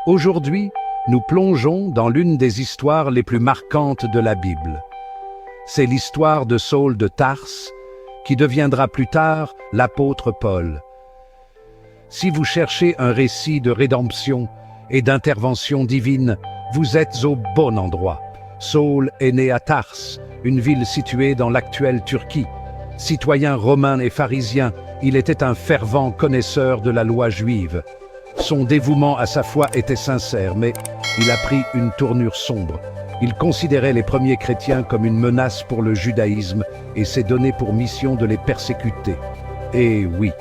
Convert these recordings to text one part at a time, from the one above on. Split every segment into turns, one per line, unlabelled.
Aujourd'hui, nous plongeons dans l'une des histoires les plus marquantes de la Bible. C'est l'histoire de Saul de Tarse, qui deviendra plus tard l'apôtre Paul. Si vous cherchez un récit de rédemption et d'intervention divine, vous êtes au bon endroit. Saul est né à Tarse, une ville située dans l'actuelle Turquie. Citoyen romain et pharisien, il était un fervent connaisseur de la loi juive. Son dévouement à sa foi était sincère, mais il a pris une tournure sombre. Il considérait les premiers chrétiens comme une menace pour le judaïsme et s'est donné pour mission de les persécuter. Et oui,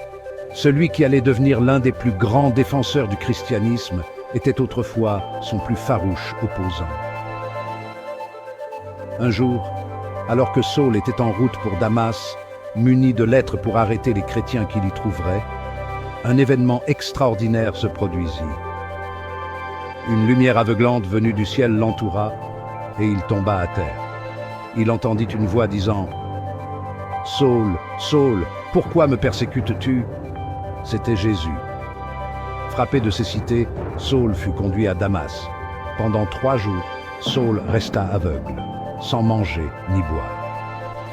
celui qui allait devenir l'un des plus grands défenseurs du christianisme était autrefois son plus farouche opposant. Un jour, alors que Saul était en route pour Damas, muni de lettres pour arrêter les chrétiens qu'il y trouverait, un événement extraordinaire se produisit. Une lumière aveuglante venue du ciel l'entoura et il tomba à terre. Il entendit une voix disant « Saul, Saul, pourquoi me persécutes-tu » C'était Jésus. Frappé de cécité, Saul fut conduit à Damas. Pendant 3 jours, Saul resta aveugle, sans manger ni boire.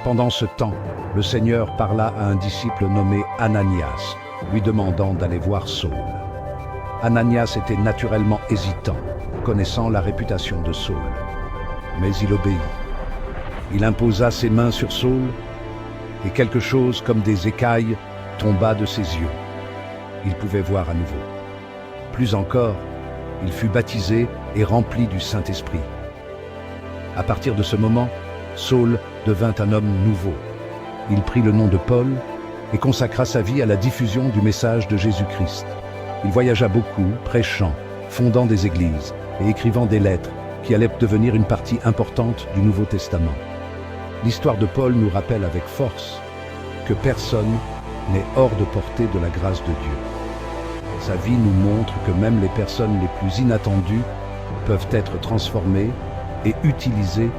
Pendant ce temps, le Seigneur parla à un disciple nommé Ananias, lui demandant d'aller voir Saul. Ananias était naturellement hésitant, connaissant la réputation de Saul. Mais il obéit. Il imposa ses mains sur Saul, et quelque chose comme des écailles tomba de ses yeux. Il pouvait voir à nouveau. Plus encore, il fut baptisé et rempli du Saint-Esprit. À partir de ce moment, Saul devint un homme nouveau. Il prit le nom de Paul et consacra sa vie à la diffusion du message de Jésus-Christ. Il voyagea beaucoup, prêchant, fondant des églises et écrivant des lettres qui allaient devenir une partie importante du Nouveau Testament. L'histoire de Paul nous rappelle avec force que personne n'est hors de portée de la grâce de Dieu. Sa vie nous montre que même les personnes les plus inattendues peuvent être transformées et utilisées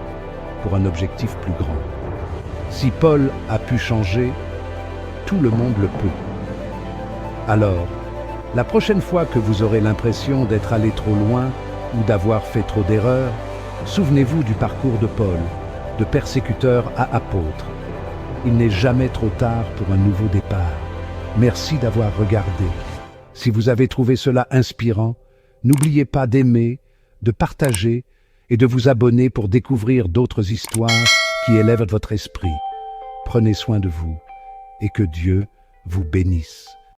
pour un objectif plus grand. Si Paul a pu changer, tout le monde le peut. Alors, la prochaine fois que vous aurez l'impression d'être allé trop loin ou d'avoir fait trop d'erreurs, souvenez-vous du parcours de Paul, de persécuteur à apôtre. Il n'est jamais trop tard pour un nouveau départ. Merci d'avoir regardé. Si vous avez trouvé cela inspirant, n'oubliez pas d'aimer, de partager et de vous abonner pour découvrir d'autres histoires qui élèvent votre esprit. Prenez soin de vous et que Dieu vous bénisse.